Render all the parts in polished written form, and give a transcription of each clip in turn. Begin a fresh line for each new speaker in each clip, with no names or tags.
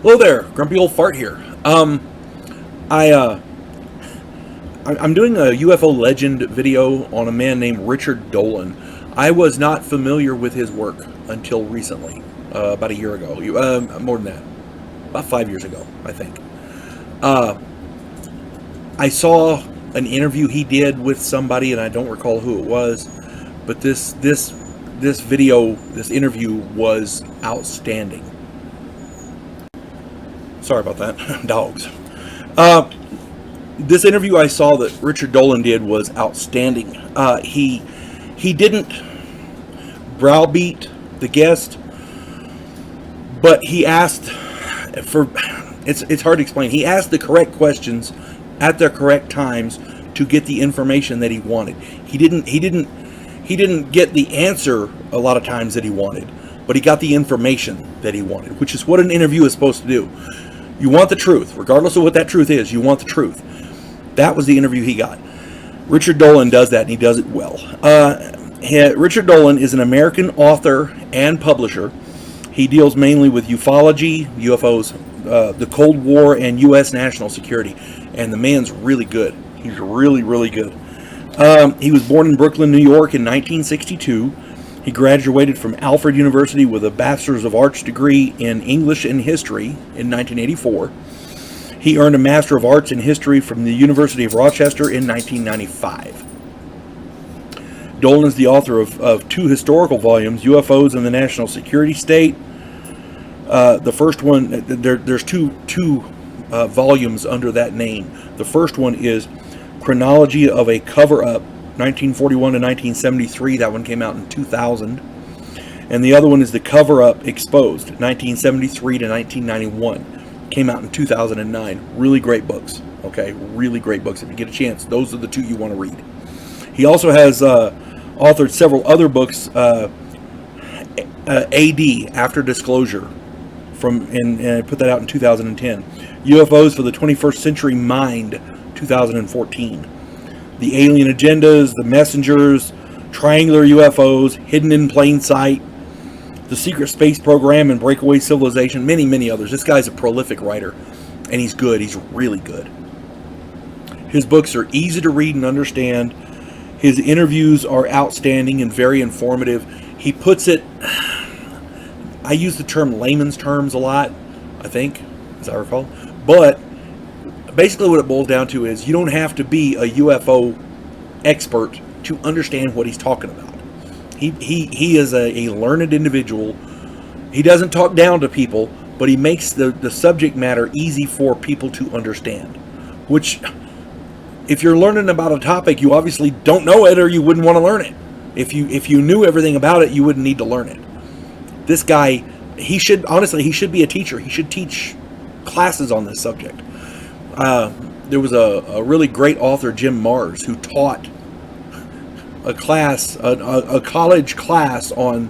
Hello there, grumpy old fart here. I'm doing a UFO legend video on a man named Richard Dolan. I was not familiar with his work until recently, about a year ago. More than that, about 5 years ago, I think. I saw an interview he did with somebody, and I don't recall who it was, but this interview was outstanding. Sorry about that, dogs. This interview I saw that Richard Dolan did was outstanding. He didn't browbeat the guest, but he asked for, it's hard to explain. He asked the correct questions at the correct times to get the information that he wanted. He didn't get the answer a lot of times that he wanted, but he got the information that he wanted, which is what an interview is supposed to do. You want the truth, regardless of what that truth is. You want the truth. That was the interview he got. Richard Dolan does that, and he does it well. Richard Dolan is an American author and publisher. He deals mainly with ufology, UFOs, the Cold War, and U.S. national security. And the man's really good. He's really, really good. He was born in Brooklyn, New York in 1962. He graduated from Alfred University with a Bachelor's of Arts degree in English and History in 1984. He earned a Master of Arts in History from the University of Rochester in 1995. Dolan is the author of two historical volumes, UFOs and the National Security State. The first one, there's two volumes under that name. The first one is Chronology of a Cover-Up, 1941 to 1973. That one came out in 2000. And the other one is The Cover-Up Exposed, 1973 to 1991. Came out in 2009. Really great books. Okay, really great books. If you get a chance, those are the two you want to read. He also has authored several other books. AD, After Disclosure, and put that out in 2010. UFOs for the 21st Century Mind, 2014. The Alien Agendas, The Messengers, Triangular UFOs, Hidden in Plain Sight, The Secret Space Program and Breakaway Civilization, many, many others. This guy's a prolific writer, and he's good. He's really good. His books are easy to read and understand. His interviews are outstanding and very informative. He puts it, I use the term layman's terms a lot, I think, as I recall. But basically what it boils down to is you don't have to be a UFO expert to understand what he's talking about. He is a learned individual. He doesn't talk down to people, but he makes the subject matter easy for people to understand. Which, if you're learning about a topic, you obviously don't know it, or you wouldn't want to learn it. If you knew everything about it, you wouldn't need to learn it. This guy, he should be a teacher. He should teach classes on this subject. There was a really great author, Jim Marsh, who taught a class, a college class on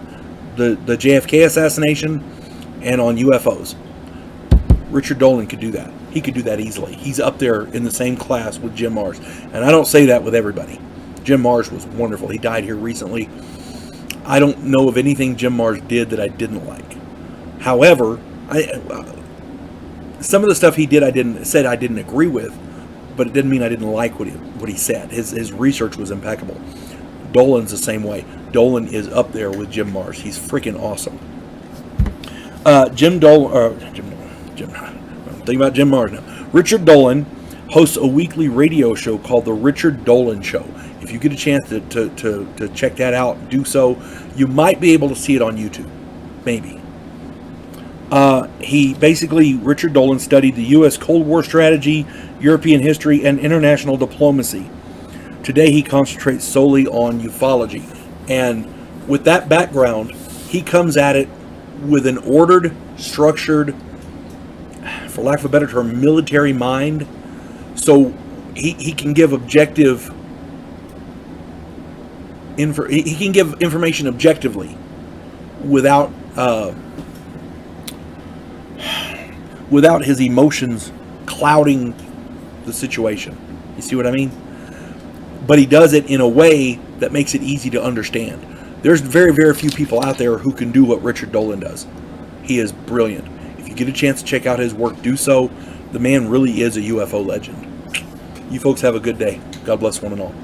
the JFK assassination and on UFOs. Richard Dolan could do that. He could do that easily. He's up there in the same class with Jim Marsh. And I don't say that with everybody. Jim Marsh was wonderful. He died here recently. I don't know of anything Jim Marsh did that I didn't like. However, some of the stuff he did I didn't agree with, but it didn't mean I didn't like what he said. His research was impeccable. Dolan's the same way. Dolan is up there with Jim Marsh. He's freaking awesome. I'm thinking about Jim Marsh now. Richard Dolan hosts a weekly radio show called The Richard Dolan Show. If you get a chance to check that out, do so. You might be able to see it on YouTube. Maybe. Richard Dolan studied the U.S. Cold War strategy, European history, and international diplomacy. Today he concentrates solely on ufology. And with that background, he comes at it with an ordered, structured, for lack of a better term, military mind. So he can give objective he can give information objectively without his emotions clouding the situation. You see what I mean? But he does it in a way that makes it easy to understand. There's very, very few people out there who can do what Richard Dolan does. He is brilliant. If you you get a chance to check out his work, do so. The man really is a UFO legend. You folks have a good day. God bless one and all.